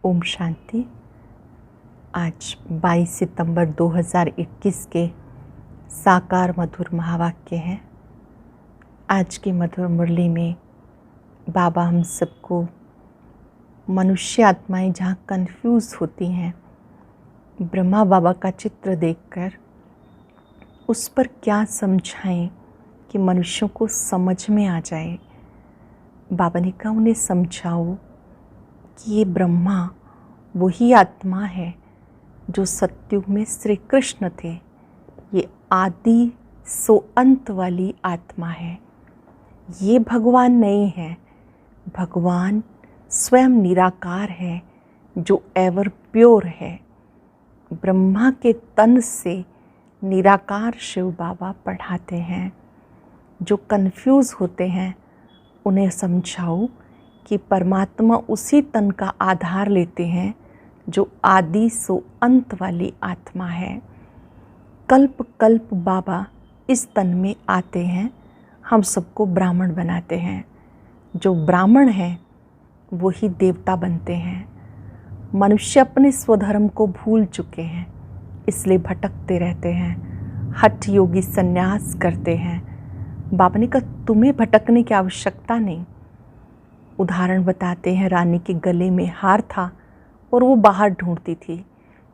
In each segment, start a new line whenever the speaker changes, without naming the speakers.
ओम शांति। आज 22 सितंबर 2021 के साकार मधुर महावाक्य हैं। आज की मधुर मुरली में बाबा हम सबको मनुष्य आत्माएं जहाँ कंफ्यूज होती हैं, ब्रह्मा बाबा का चित्र देखकर उस पर क्या समझाएं कि मनुष्यों को समझ में आ जाए। बाबा ने कहा उन्हें समझाओ कि ये ब्रह्मा वही आत्मा है जो सतयुग में श्री कृष्ण थे। ये आदि सो अंत वाली आत्मा है। ये भगवान नहीं है, भगवान स्वयं निराकार है जो एवर प्योर है। ब्रह्मा के तन से निराकार शिव बाबा पढ़ाते हैं। जो कंफ्यूज होते हैं उन्हें समझाओ कि परमात्मा उसी तन का आधार लेते हैं जो आदि सो अंत वाली आत्मा है। कल्प कल्प बाबा इस तन में आते हैं, हम सबको ब्राह्मण बनाते हैं। जो ब्राह्मण हैं वही देवता बनते हैं। मनुष्य अपने स्वधर्म को भूल चुके हैं, इसलिए भटकते रहते हैं, हठ योगी संन्यास करते हैं। बाबा ने कहा तुम्हें भटकने की आवश्यकता नहीं। उदाहरण बताते हैं, रानी के गले में हार था और वो बाहर ढूंढती थी।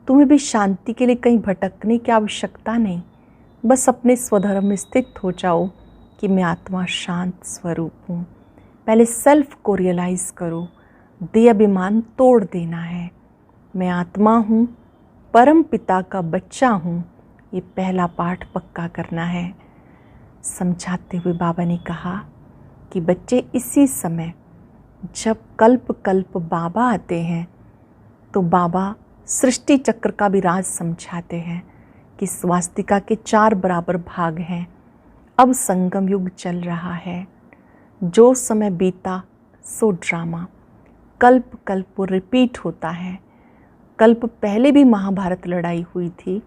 तुम्हें भी शांति के लिए कहीं भटकने की आवश्यकता नहीं, बस अपने स्वधर्म में स्थित हो जाओ कि मैं आत्मा शांत स्वरूप हूँ। पहले सेल्फ को रियलाइज़ करो, देह अभिमान तोड़ देना है। मैं आत्मा हूँ, परम पिता का बच्चा हूँ, ये पहला पाठ पक्का करना है। समझाते हुए बाबा ने कहा कि बच्चे इसी समय जब कल्प कल्प बाबा आते हैं तो बाबा सृष्टि चक्र का भी राज समझाते हैं कि स्वास्तिका के 4 बराबर भाग हैं। अब संगम युग चल रहा है। जो समय बीता सो ड्रामा, कल्प कल्प रिपीट होता है। कल्प पहले भी महाभारत लड़ाई हुई थी,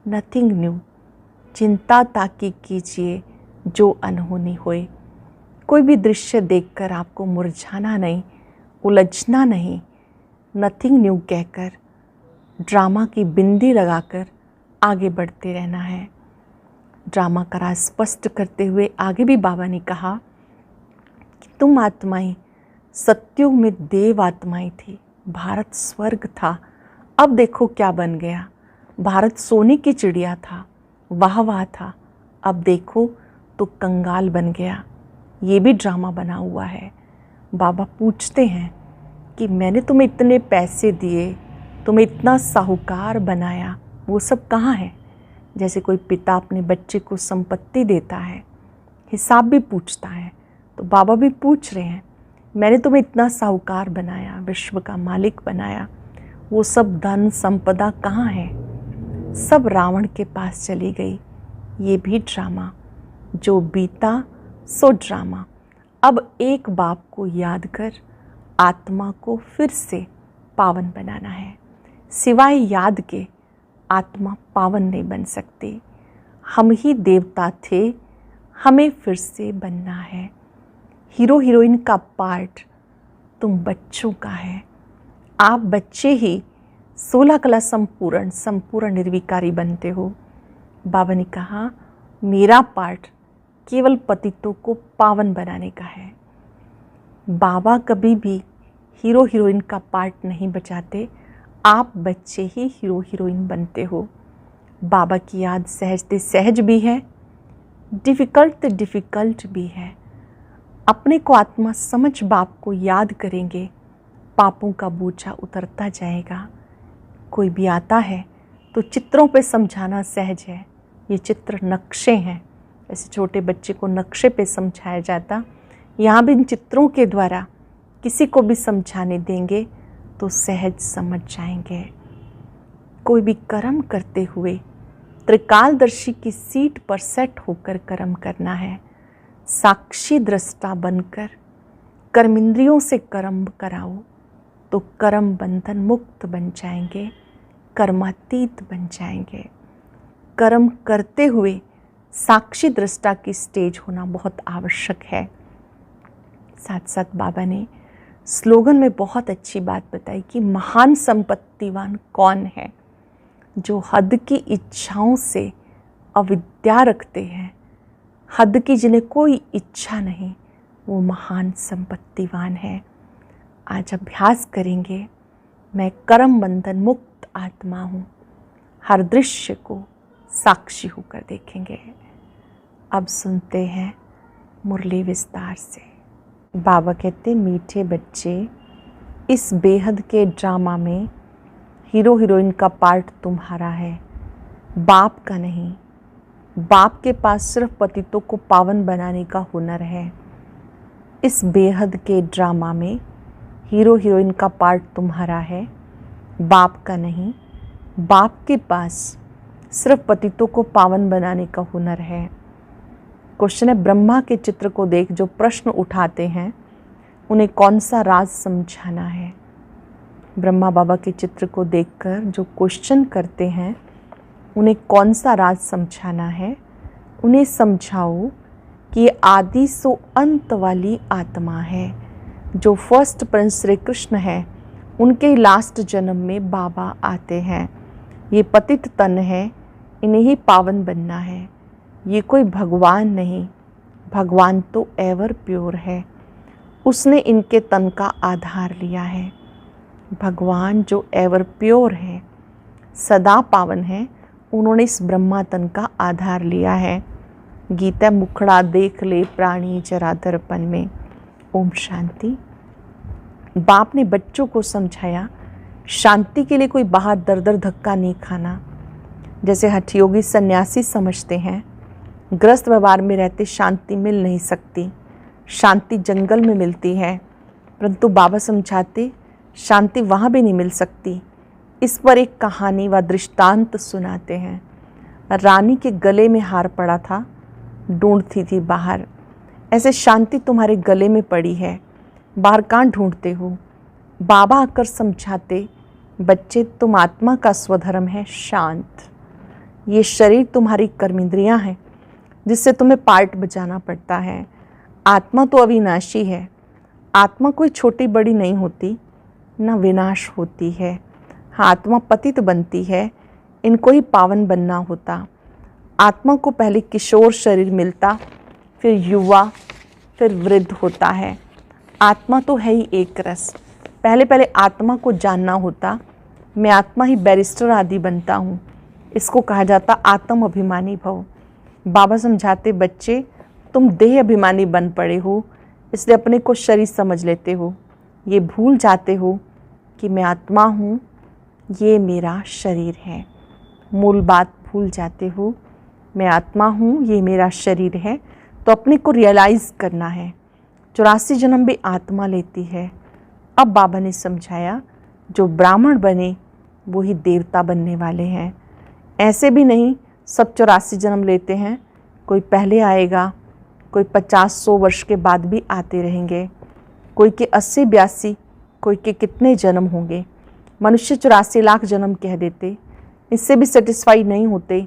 नथिंग न्यू। चिंता ताकि कीजिए जो अनहोनी होए। कोई भी दृश्य देखकर आपको मुरझाना नहीं, उलझना नहीं। नथिंग न्यू कहकर ड्रामा की बिंदी लगाकर आगे बढ़ते रहना है। ड्रामा का राज स्पष्ट करते हुए आगे भी बाबा ने कहा कि तुम आत्माएं सतयुग में देव आत्माएं थी, भारत स्वर्ग था। अब देखो क्या बन गया। भारत सोने की चिड़िया था, वाह वाह था। अब देखो तो कंगाल बन गया। ये भी ड्रामा बना हुआ है। बाबा पूछते हैं कि मैंने तुम्हें इतने पैसे दिए, तुम्हें इतना साहूकार बनाया, वो सब कहाँ है। जैसे कोई पिता अपने बच्चे को संपत्ति देता है, हिसाब भी पूछता है, तो बाबा भी पूछ रहे हैं मैंने तुम्हें इतना साहूकार बनाया, विश्व का मालिक बनाया, वो सब धन संपदा कहाँ है। सब रावण के पास चली गई। ये भी ड्रामा, जो बीता सो ड्रामा। अब एक बाप को याद कर आत्मा को फिर से पावन बनाना है। सिवाय याद के आत्मा पावन नहीं बन सकती। हम ही देवता थे, हमें फिर से बनना है। हीरो हीरोइन का पार्ट तुम बच्चों का है। आप बच्चे ही 16 कला संपूर्ण निर्विकारी बनते हो। बाबा ने कहा मेरा पार्ट केवल पतितों को पावन बनाने का है। बाबा कभी भी हीरो हीरोइन का पार्ट नहीं बचाते, आप बच्चे ही हीरो हीरोइन बनते हो। बाबा की याद सहजते सहज भी है, डिफ़िकल्ट भी है। अपने को आत्मा समझ बाप को याद करेंगे, पापों का बोझा उतरता जाएगा। कोई भी आता है तो चित्रों पे समझाना सहज है। ये चित्र नक्शे हैं, ऐसे छोटे बच्चे को नक्शे पे समझाया जाता, यहाँ भी इन चित्रों के द्वारा किसी को भी समझाने देंगे तो सहज समझ जाएंगे। कोई भी कर्म करते हुए त्रिकालदर्शी की सीट पर सेट होकर कर्म करना है। साक्षी दृष्टा बनकर कर्मेंद्रियों से कर्म कराओ तो कर्म बंधन मुक्त बन जाएंगे, कर्मातीत बन जाएंगे। कर्म करते हुए साक्षी दृष्टा की स्टेज होना बहुत आवश्यक है। साथ साथ बाबा ने स्लोगन में बहुत अच्छी बात बताई कि महान संपत्तिवान कौन है, जो हद की इच्छाओं से अविद्या रखते हैं। हद की जिन्हें कोई इच्छा नहीं, वो महान संपत्तिवान है। आज अभ्यास करेंगे, मैं कर्म बंधन मुक्त आत्मा हूँ। हर दृश्य को साक्षी होकर देखेंगे। अब सुनते हैं मुरली विस्तार से। बाबा कहते, मीठे बच्चे, इस बेहद के ड्रामा में हीरो हीरोइन का पार्ट तुम्हारा है, बाप का नहीं। बाप के पास सिर्फ पतितों को पावन बनाने का हुनर है। इस बेहद के ड्रामा में हीरो हीरोइन का पार्ट तुम्हारा है, बाप का नहीं। बाप के पास सिर्फ पतितों को पावन बनाने का हुनर है। क्वेश्चन है, ब्रह्मा के चित्र को देख जो प्रश्न उठाते हैं, उन्हें कौन सा राज समझाना है। ब्रह्मा बाबा के चित्र को देखकर जो क्वेश्चन करते हैं, उन्हें कौन सा राज समझाना है। उन्हें समझाओ कि ये आदि सो अंत वाली आत्मा है। जो फर्स्ट प्रिंस श्री कृष्ण है, उनके लास्ट जन्म में बाबा आते हैं। ये पतित तन है, इन्हें ही पावन बनना है। ये कोई भगवान नहीं, भगवान तो एवर प्योर है। उसने इनके तन का आधार लिया है। भगवान जो एवर प्योर है, सदा पावन है, उन्होंने इस ब्रह्मा तन का आधार लिया है। गीता मुखड़ा देख ले प्राणी जरा दर्पण में। ओम शांति। बाप ने बच्चों को समझाया, शांति के लिए कोई बाहर दर दर धक्का नहीं खाना। जैसे हठयोगी सन्यासी समझते हैं, गृहस्थ व्यवहार में रहते शांति मिल नहीं सकती, शांति जंगल में मिलती है। परंतु बाबा समझाते, शांति वहाँ भी नहीं मिल सकती। इस पर एक कहानी व दृष्टांत सुनाते हैं। रानी के गले में हार पड़ा था, ढूंढती थी बाहर। ऐसे शांति तुम्हारे गले में पड़ी है, बाहर कहाँ ढूंढते हो। बाबा आकर समझाते, बच्चे तुम आत्मा का स्वधर्म है शांत। ये शरीर तुम्हारी कर्मेंद्रियां हैं, जिससे तुम्हें पार्ट बजाना पड़ता है। आत्मा तो अविनाशी है। आत्मा कोई छोटी बड़ी नहीं होती, न विनाश होती है। हाँ, आत्मा पतित बनती है, इनको ही पावन बनना होता। आत्मा को पहले किशोर शरीर मिलता, फिर युवा, फिर वृद्ध होता है। आत्मा तो है ही एक रस। पहले आत्मा को जानना होता। मैं आत्मा ही बैरिस्टर आदि बनता हूँ। इसको कहा जाता आत्म अभिमानी भव। बाबा समझाते, बच्चे तुम देह अभिमानी बन पड़े हो, इसलिए अपने को शरीर समझ लेते हो। ये भूल जाते हो कि मैं आत्मा हूँ, ये मेरा शरीर है। मूल बात भूल जाते हो, मैं आत्मा हूँ, ये मेरा शरीर है। तो अपने को रियलाइज़ करना है। 84 जन्म भी आत्मा लेती है। अब बाबा ने समझाया, जो ब्राह्मण बने वो ही देवता बनने वाले हैं। ऐसे भी नहीं सब 84 जन्म लेते हैं। कोई पहले आएगा, कोई 50-100 वर्ष के बाद भी आते रहेंगे। कोई के 80-82, कोई के कितने जन्म होंगे। मनुष्य 84 लाख जन्म कह देते। इससे भी सेटिस्फाई नहीं होते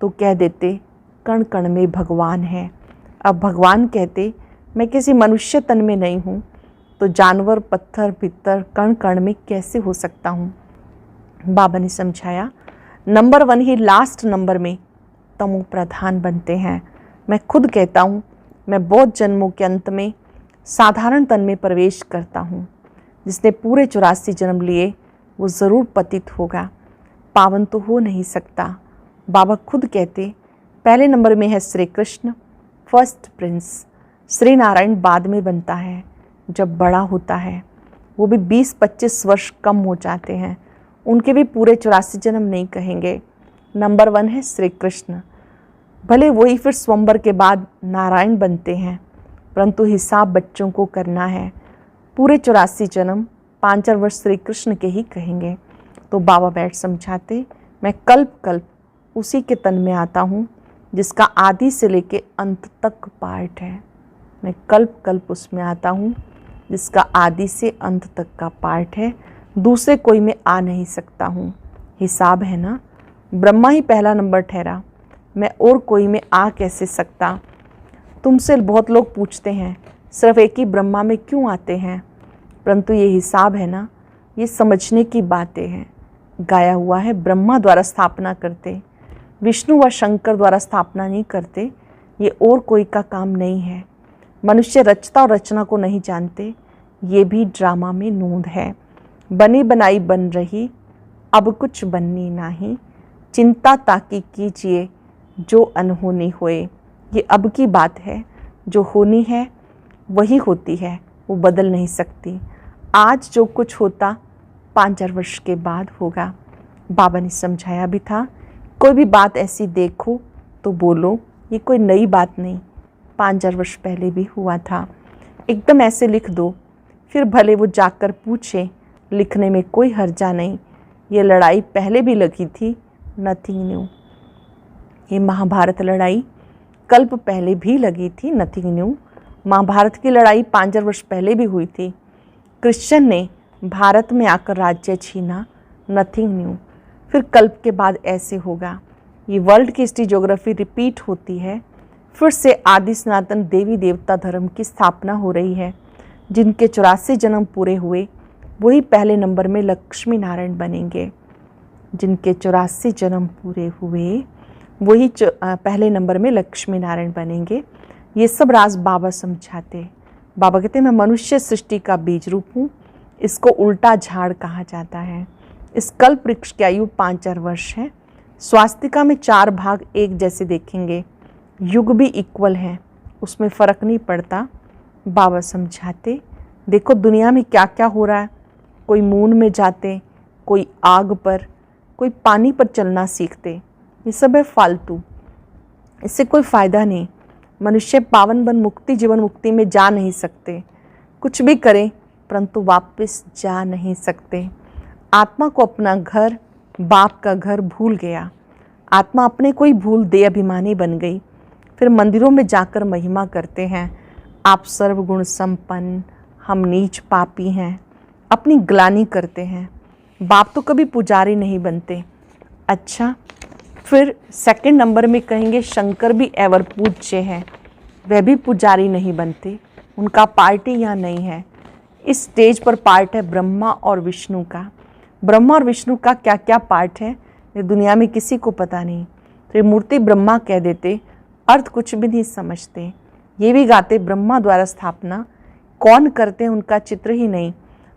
तो कह देते कण कण में भगवान है। अब भगवान कहते, मैं किसी मनुष्य तन में नहीं हूँ, तो जानवर, पत्थर, भित्तर, कण कण में कैसे हो सकता हूँ। बाबा ने समझाया, नंबर 1 ही लास्ट नंबर में तमो प्रधान बनते हैं। मैं खुद कहता हूँ, मैं बहुत जन्मों के अंत में साधारण तन में प्रवेश करता हूँ। जिसने पूरे 84 जन्म लिए वो ज़रूर पतित होगा, पावन तो हो नहीं सकता। बाबा खुद कहते, पहले नंबर में है श्री कृष्ण, फर्स्ट प्रिंस। श्री नारायण बाद में बनता है, जब बड़ा होता है। वो भी 20-25 वर्ष कम हो जाते हैं, उनके भी पूरे 84 जन्म नहीं कहेंगे। नंबर 1 है श्री कृष्ण। भले वही फिर स्वयंवर के बाद नारायण बनते हैं, परंतु हिसाब बच्चों को करना है। पूरे 84 जन्म 5 वर्ष श्री कृष्ण के ही कहेंगे। तो बाबा बैठ समझाते, मैं कल्प कल्प उसी के तन में आता हूँ जिसका आदि से लेके अंत तक पार्ट है। मैं कल्प कल्प उसमें आता हूँ जिसका आदि से अंत तक का पार्ट है। दूसरे कोई में आ नहीं सकता हूँ। हिसाब है ना, ब्रह्मा ही पहला नंबर ठहरा, मैं और कोई में आ कैसे सकता। तुमसे बहुत लोग पूछते हैं सिर्फ एक ही ब्रह्मा में क्यों आते हैं। परंतु ये हिसाब है ना, ये समझने की बातें हैं। गाया हुआ है ब्रह्मा द्वारा स्थापना करते, विष्णु व शंकर द्वारा स्थापना नहीं करते, ये और कोई का काम नहीं है। मनुष्य रचता और रचना को नहीं जानते, ये भी ड्रामा में नोंद है। बनी बनाई बन रही, अब कुछ बननी नहीं, चिंता ताकि कीजिए जो अनहोनी होए। ये अब की बात है, जो होनी है वही होती है, वो बदल नहीं सकती। आज जो कुछ होता 5,000 वर्ष के बाद होगा। बाबा ने समझाया भी था, कोई भी बात ऐसी देखो तो बोलो, ये कोई नई बात नहीं, 5,000 वर्ष पहले भी हुआ था। एकदम ऐसे लिख दो, फिर भले वो जाकर पूछे, लिखने में कोई हर्जा नहीं। ये लड़ाई पहले भी लगी थी, नथिंग न्यू। ये महाभारत लड़ाई कल्प पहले भी लगी थी, नथिंग न्यू। महाभारत की लड़ाई 5,000 वर्ष पहले भी हुई थी। क्रिश्चियन ने भारत में आकर राज्य छीना, नथिंग न्यू। फिर कल्प के बाद ऐसे होगा। ये वर्ल्ड की हिस्ट्री ज्योग्राफी रिपीट होती है। फिर से आदि सनातन देवी देवता धर्म की स्थापना हो रही है। जिनके 84 जन्म पूरे हुए वही पहले नंबर में लक्ष्मी नारायण बनेंगे। जिनके 84 जन्म पूरे हुए वही पहले नंबर में लक्ष्मी नारायण बनेंगे। ये सब राज बाबा समझाते। बाबा कहते हैं, मैं मनुष्य सृष्टि का बीज रूप हूँ। इसको उल्टा झाड़ कहा जाता है। इस कल्प वृक्ष की आयु 5,000 वर्ष है। स्वास्तिका में 4 भाग एक जैसे देखेंगे, युग भी इक्वल है, उसमें फ़र्क नहीं पड़ता। बाबा समझाते, देखो दुनिया में क्या क्या हो रहा है। कोई मून में जाते, कोई आग पर, कोई पानी पर चलना सीखते। ये सब है फालतू, इससे कोई फ़ायदा नहीं। मनुष्य पावन बन मुक्ति जीवन मुक्ति में जा नहीं सकते। कुछ भी करें परंतु वापस जा नहीं सकते। आत्मा को अपना घर, बाप का घर भूल गया। आत्मा अपने को ही भूल दे अभिमानी बन गई। फिर मंदिरों में जाकर महिमा करते हैं, आप सर्वगुण संपन्न, हम नीच पापी हैं। अपनी ग्लानि करते हैं। बाप तो कभी पुजारी नहीं बनते। अच्छा, फिर सेकंड नंबर में कहेंगे शंकर भी एवर पूज्य हैं, वह भी पुजारी नहीं बनते, उनका पार्टी यहाँ नहीं है। इस स्टेज पर पार्ट है ब्रह्मा और विष्णु का। ब्रह्मा और विष्णु का क्या क्या पार्ट है ये दुनिया में किसी को पता नहीं। तो ये मूर्ति ब्रह्मा कह देते, अर्थ कुछ भी नहीं समझते। ये भी गाते ब्रह्मा द्वारा स्थापना, कौन करते हैं उनका चित्र ही नहीं।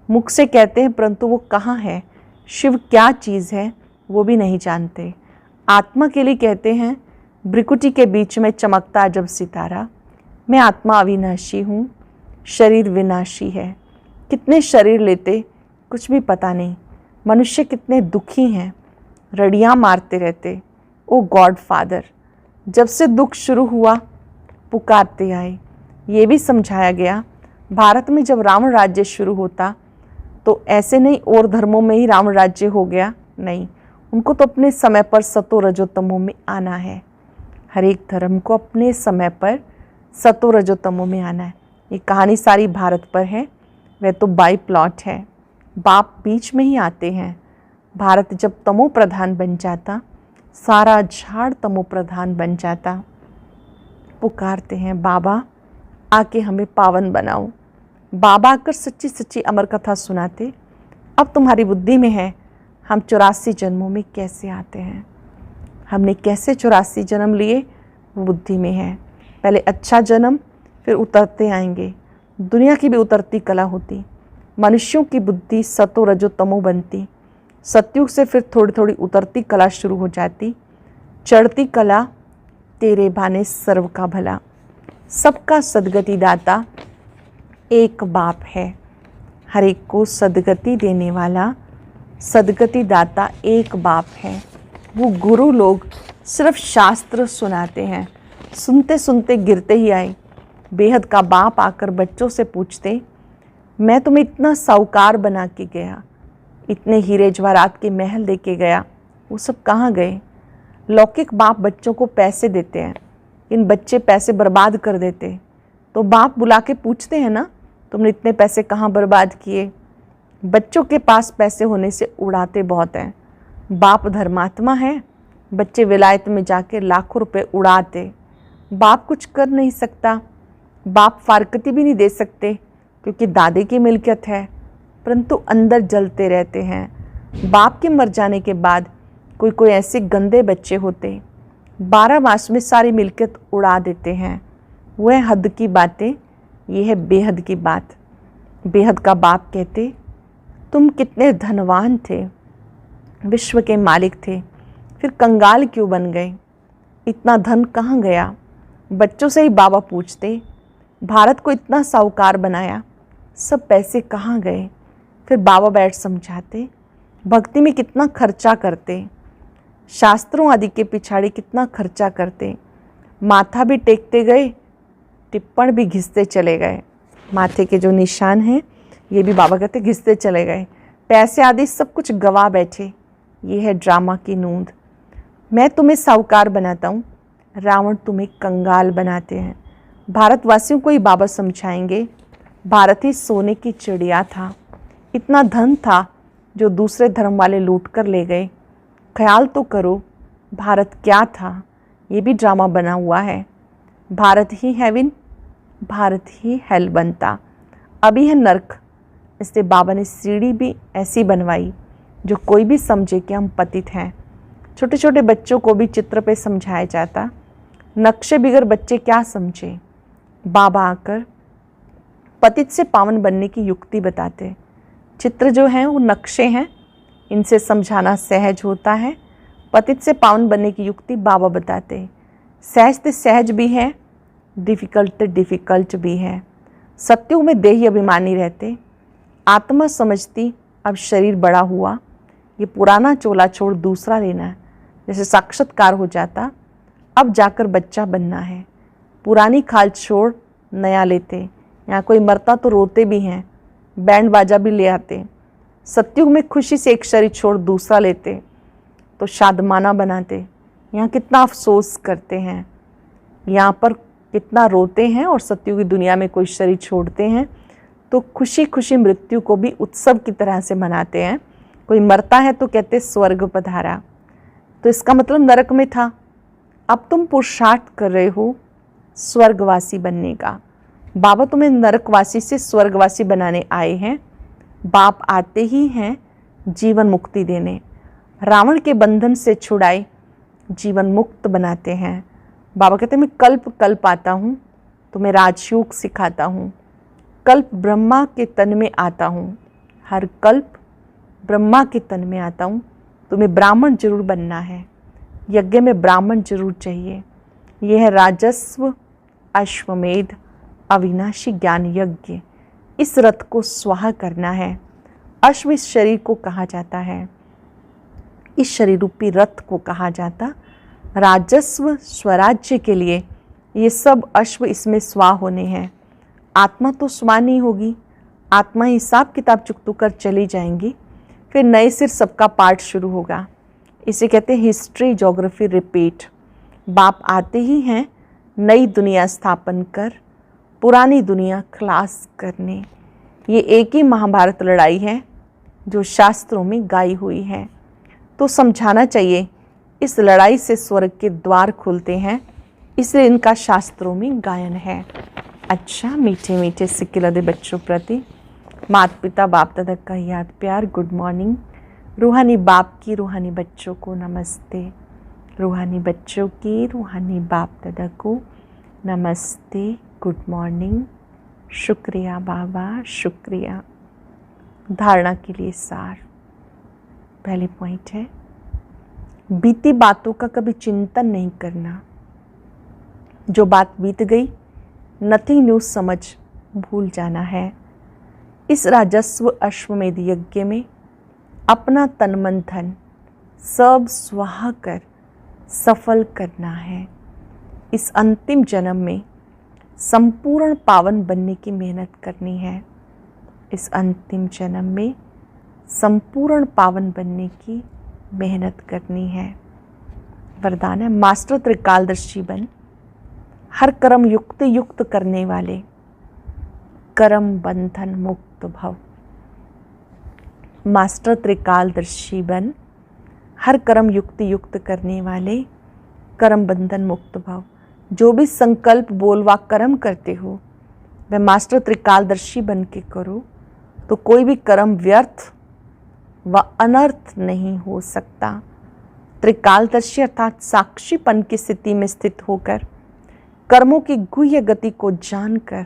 मुख से कहते हैं परंतु वो कहाँ है, शिव क्या चीज़ है वो भी नहीं जानते। आत्मा के लिए कहते हैं, भ्रिकुटी के बीच में चमकता जब सितारा, मैं आत्मा अविनाशी हूँ, शरीर विनाशी है। कितने शरीर लेते कुछ भी पता नहीं। मनुष्य कितने दुखी हैं, रड़ियाँ मारते रहते। ओ गॉड फादर, जब से दुख शुरू हुआ पुकारते आए। ये भी समझाया गया, भारत में जब रावण राज्य शुरू होता तो ऐसे नहीं और धर्मों में ही रावण राज्य हो गया, नहीं, उनको तो अपने समय पर सतो रजो तमो में आना है। हर एक धर्म को अपने समय पर सतो रजो तमो में आना है। ये कहानी सारी भारत पर है, वह तो बाई प्लॉट है। बाप बीच में ही आते हैं। भारत जब तमो प्रधान बन जाता, सारा झाड़ तमो प्रधान बन जाता। पुकारते हैं, बाबा आके हमें पावन बनाओ। बाबा आकर सच्ची सच्ची अमर कथा सुनाते। अब तुम्हारी बुद्धि में है, हम 84 जन्मों में कैसे आते हैं, हमने कैसे 84 जन्म लिए, वो बुद्धि में है। पहले अच्छा जन्म, फिर उतरते आएंगे। दुनिया की भी उतरती कला होती। मनुष्यों की बुद्धि सतो रजो तमो बनती। सतयुग से फिर थोड़ी थोड़ी उतरती कला शुरू हो जाती। चढ़ती कला, तेरे भाने सर्व का भला, सबका सदगति दाता एक बाप है। हर एक को सदगति देने वाला सदगति दाता एक बाप है। वो गुरु लोग सिर्फ शास्त्र सुनाते हैं, सुनते सुनते गिरते ही आए। बेहद का बाप आकर बच्चों से पूछते, मैं तुम्हें इतना साहूकार बना के गया, इतने हीरे जवाहरात के महल दे के गया, वो सब कहाँ गए। लौकिक बाप बच्चों को पैसे देते हैं, इन बच्चे पैसे बर्बाद कर देते। तो बाप बुला के पूछते हैं ना, तुमने इतने पैसे कहाँ बर्बाद किए। बच्चों के पास पैसे होने से उड़ाते बहुत हैं। बाप धर्मात्मा है, बच्चे विलायत में जाके लाखों रुपए उड़ाते। बाप कुछ कर नहीं सकता, बाप फारकती भी नहीं दे सकते। क्योंकि दादे की मिल्कियत है, परंतु अंदर जलते रहते हैं। बाप के मर जाने के बाद कोई कोई ऐसे गंदे बच्चे होते 12 मास में सारी मिल्कियत उड़ा देते हैं। वह हद की बातें, ये है बेहद की बात। बेहद का बाप कहते, तुम कितने धनवान थे, विश्व के मालिक थे, फिर कंगाल क्यों बन गए? इतना धन कहाँ गया? बच्चों से ही बाबा पूछते, भारत को इतना साहूकार बनाया, सब पैसे कहाँ गए? फिर बाबा बैठ समझाते, भक्ति में कितना खर्चा करते, शास्त्रों आदि के पिछाड़ी कितना खर्चा करते, माथा भी टेकते गए, टिप्पण भी घिसते चले गए। माथे के जो निशान हैं ये भी बाबा कहते घिसते चले गए, पैसे आदि सब कुछ गवा बैठे। ये है ड्रामा की नूंद। मैं तुम्हें साहूकार बनाता हूँ, रावण तुम्हें कंगाल बनाते हैं। भारतवासियों को ही बाबा समझाएंगे, भारत ही सोने की चिड़िया था, इतना धन था जो दूसरे धर्म वाले लूट कर ले गए। ख्याल तो करो भारत क्या था, ये भी ड्रामा बना हुआ है। भारत ही हेवन, भारत ही हेल बनता, अभी है नर्क। इसलिए बाबा ने सीढ़ी भी ऐसी बनवाई जो कोई भी समझे कि हम पतित हैं। छोटे छोटे बच्चों को भी चित्र पे समझाया जाता, नक्शे बिगर बच्चे क्या समझे। बाबा आकर पतित से पावन बनने की युक्ति बताते। चित्र जो हैं वो नक्शे हैं, इनसे समझाना सहज होता है। पतित से पावन बनने की युक्ति बाबा बताते। सहज से सहज भी है, डिफ़िकल्ट से डिफ़िकल्ट भी है। सत्युग में देही अभिमानी रहते, आत्मा समझती अब शरीर बड़ा हुआ, ये पुराना चोला छोड़ दूसरा लेना है। जैसे साक्षात्कार हो जाता, अब जाकर बच्चा बनना है। पुरानी खाल छोड़ नया लेते। यहाँ कोई मरता तो रोते भी हैं, बैंड बाजा भी ले आते। सत्युग में खुशी से एक शरीर छोड़ दूसरा लेते तो शादमाना बनाते। यहाँ कितना अफसोस करते हैं, यहाँ पर कितना रोते हैं, और सत्युग की दुनिया में कोई शरीर छोड़ते हैं तो खुशी खुशी मृत्यु को भी उत्सव की तरह से मनाते हैं। कोई मरता है तो कहते स्वर्ग पधारा, तो इसका मतलब नरक में था। अब तुम पुरुषार्थ कर रहे हो स्वर्गवासी बनने का। बाबा तुम्हें नरकवासी से स्वर्गवासी बनाने आए हैं। बाप आते ही हैं जीवन मुक्ति देने, रावण के बंधन से छुड़ाए जीवन मुक्त बनाते हैं। बाबा कहते हैं मैं कल्प कल्प आता हूँ, तुम्हें राजयोग सिखाता हूँ। कल्प ब्रह्मा के तन में आता हूँ, हर कल्प ब्रह्मा के तन में आता हूँ। तुम्हें ब्राह्मण जरूर बनना है, यज्ञ में ब्राह्मण जरूर चाहिए। यह है राजस्व अश्वमेध अविनाशी ज्ञान यज्ञ। इस रथ को स्वाहा करना है। अश्व इस शरीर को कहा जाता है, इस शरीर रूपी रथ को कहा जाता। राजस्व स्वराज्य के लिए ये सब अश्व इसमें स्वा होने हैं। आत्मा तो स्वा नहीं होगी, आत्मा हिसाब किताब चुकतू कर चली जाएंगी, फिर नए सिर सबका पाठ शुरू होगा। इसे कहते हैं हिस्ट्री ज्योग्राफी रिपीट। बाप आते ही हैं नई दुनिया स्थापन कर, पुरानी दुनिया खलास करने। ये एक ही महाभारत लड़ाई है जो शास्त्रों में गाई हुई है। तो समझाना चाहिए इस लड़ाई से स्वर्ग के द्वार खुलते हैं, इसलिए इनका शास्त्रों में गायन है। अच्छा, मीठे मीठे सिक्के लदे बच्चों प्रति माता पिता बाप दादा का याद प्यार, गुड मॉर्निंग। रूहानी बाप की रूहानी बच्चों को नमस्ते, रूहानी बच्चों की रूहानी बाप दादा को नमस्ते, गुड मॉर्निंग। शुक्रिया बाबा, शुक्रिया। धारणा के लिए सार। पहले पॉइंट है, बीती बातों का कभी चिंतन नहीं करना। जो बात बीत गई, नथिंग न्यू समझ भूल जाना है। इस राजस्व अश्वमेध यज्ञ में अपना तन मन धन सब स्वाहा कर सफल करना है। इस अंतिम जन्म में संपूर्ण पावन बनने की मेहनत करनी है। इस अंतिम जन्म में संपूर्ण पावन बनने की मेहनत करनी है। वरदान है, मास्टर त्रिकालदर्शी बन, हर कर्म युक्त युक्त करने वाले, कर्म बंधन मुक्त भव। मास्टर त्रिकालदर्शी बन, हर कर्म युक्त युक्त करने वाले, कर्म बंधन मुक्त भव। जो भी संकल्प बोलवा कर्म करते हो, मैं मास्टर त्रिकालदर्शी बन के करूँ तो कोई भी कर्म व्यर्थ व अनर्थ नहीं हो सकता। त्रिकालदर्शी अर्थात साक्षीपन की स्थिति में स्थित होकर कर्मों की गुह्य गति को जानकर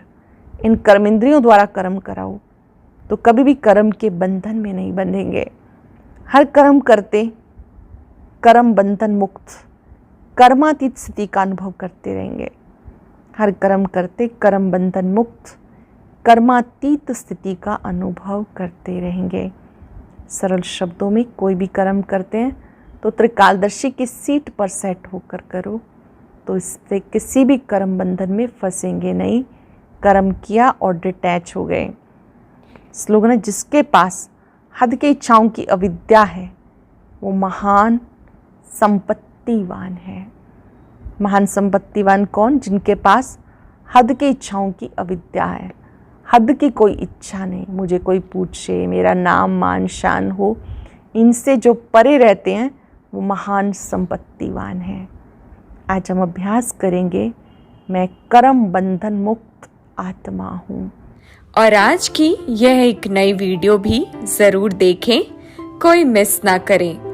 इन कर्मेंद्रियों द्वारा कर्म कराओ तो कभी भी कर्म के बंधन में नहीं बंधेंगे। हर कर्म करते कर्म बंधन मुक्त कर्मातीत स्थिति का अनुभव करते रहेंगे। हर कर्म करते कर्म बंधन मुक्त कर्मातीत स्थिति का अनुभव करते रहेंगे। सरल शब्दों में, कोई भी कर्म करते हैं तो त्रिकालदर्शी की सीट पर सेट होकर करो तो इससे किसी भी कर्म बंधन में फंसेंगे नहीं। कर्म किया और डिटैच हो गए। स्लोगन है, जिसके पास हद के इच्छाओं की अविद्या है वो महान संपत्तिवान है। महान संपत्तिवान कौन? जिनके पास हद की इच्छाओं की अविद्या है। हद की कोई इच्छा नहीं, मुझे कोई पूछे, मेरा नाम मान शान हो, इनसे जो परे रहते हैं वो महान संपत्तिवान है। आज हम अभ्यास करेंगे, मैं कर्म बंधन मुक्त आत्मा हूँ।
और आज की यह एक नई वीडियो भी ज़रूर देखें, कोई मिस ना करें।